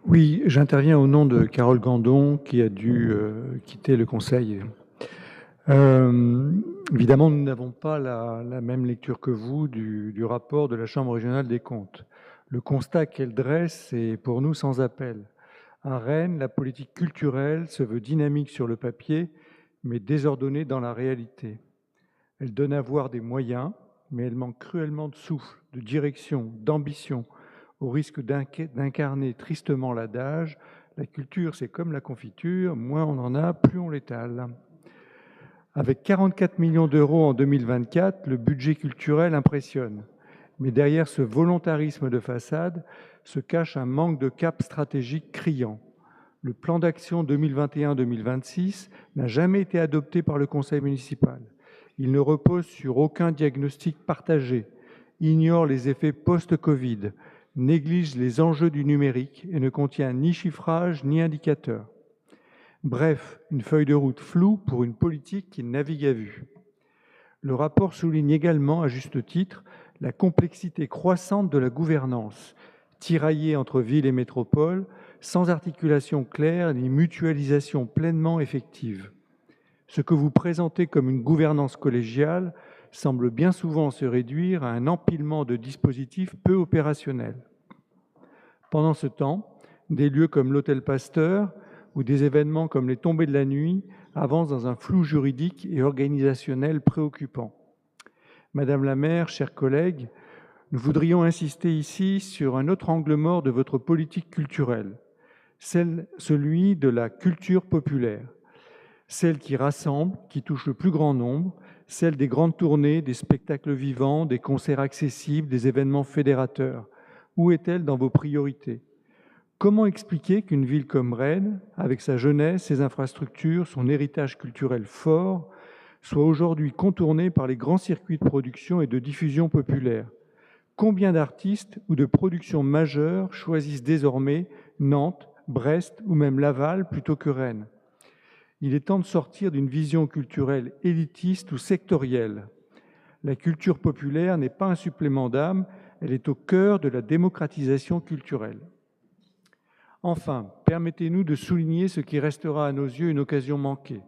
Oui, j'interviens au nom de Carole Gandon qui a dû quitter le Conseil. Évidemment, nous n'avons pas la même lecture que vous du rapport de la Chambre régionale des comptes. Le constat qu'elle dresse est pour nous sans appel. À Rennes, la politique culturelle se veut dynamique sur le papier, mais désordonnée dans la réalité. Elle donne à voir des moyens, mais elle manque cruellement de souffle, de direction, d'ambition, au risque d'incarner tristement l'adage « la culture, c'est comme la confiture, moins on en a, plus on l'étale ». Avec 44 millions d'euros en 2024, le budget culturel impressionne. Mais derrière ce volontarisme de façade se cache un manque de cap stratégique criant. Le plan d'action 2021-2026 n'a jamais été adopté par le conseil municipal. Il ne repose sur aucun diagnostic partagé, ignore les effets post-Covid, néglige les enjeux du numérique et ne contient ni chiffrage ni indicateur. Bref, une feuille de route floue pour une politique qui navigue à vue. Le rapport souligne également, à juste titre, la complexité croissante de la gouvernance, tiraillée entre villes et métropoles, sans articulation claire ni mutualisation pleinement effective. Ce que vous présentez comme une gouvernance collégiale semble bien souvent se réduire à un empilement de dispositifs peu opérationnels. Pendant ce temps, des lieux comme l'Hôtel Pasteur ou des événements comme les Tombées de la Nuit avancent dans un flou juridique et organisationnel préoccupant. Madame la maire, chers collègues, nous voudrions insister ici sur un autre angle mort de votre politique culturelle, celui de la culture populaire, celle qui rassemble, qui touche le plus grand nombre, celle des grandes tournées, des spectacles vivants, des concerts accessibles, des événements fédérateurs. Où est-elle dans vos priorités ? Comment expliquer qu'une ville comme Rennes, avec sa jeunesse, ses infrastructures, son héritage culturel fort, soit aujourd'hui contournée par les grands circuits de production et de diffusion populaire ? Combien d'artistes ou de productions majeures choisissent désormais Nantes, Brest ou même Laval plutôt que Rennes ? Il est temps de sortir d'une vision culturelle élitiste ou sectorielle. La culture populaire n'est pas un supplément d'âme, elle est au cœur de la démocratisation culturelle. Enfin, permettez-nous de souligner ce qui restera à nos yeux une occasion manquée.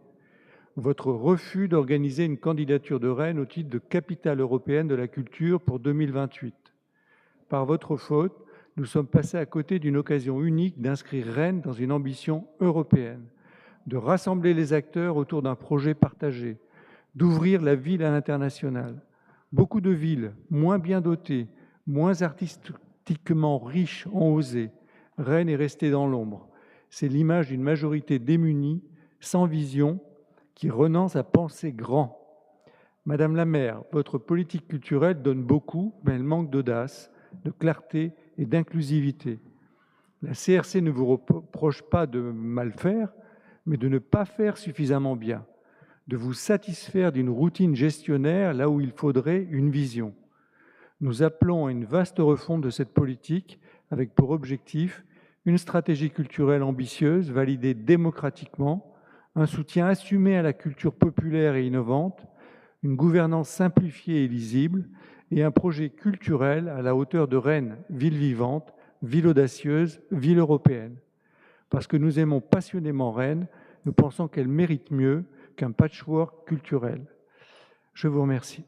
Votre refus d'organiser une candidature de Rennes au titre de capitale européenne de la culture pour 2028. Par votre faute, nous sommes passés à côté d'une occasion unique d'inscrire Rennes dans une ambition européenne, de rassembler les acteurs autour d'un projet partagé, d'ouvrir la ville à l'international. Beaucoup de villes, moins bien dotées, moins artistiquement riches, ont osé. Rennes est restée dans l'ombre. C'est l'image d'une majorité démunie, sans vision, qui renonce à penser grand. Madame la maire, votre politique culturelle donne beaucoup, mais elle manque d'audace, de clarté et d'inclusivité. La CRC ne vous reproche pas de mal faire, mais de ne pas faire suffisamment bien, de vous satisfaire d'une routine gestionnaire là où il faudrait une vision. Nous appelons à une vaste refonte de cette politique avec pour objectif une stratégie culturelle ambitieuse, validée démocratiquement, un soutien assumé à la culture populaire et innovante, une gouvernance simplifiée et lisible et un projet culturel à la hauteur de Rennes, ville vivante, ville audacieuse, ville européenne. Parce que nous aimons passionnément Rennes, nous pensons qu'elle mérite mieux qu'un patchwork culturel. Je vous remercie.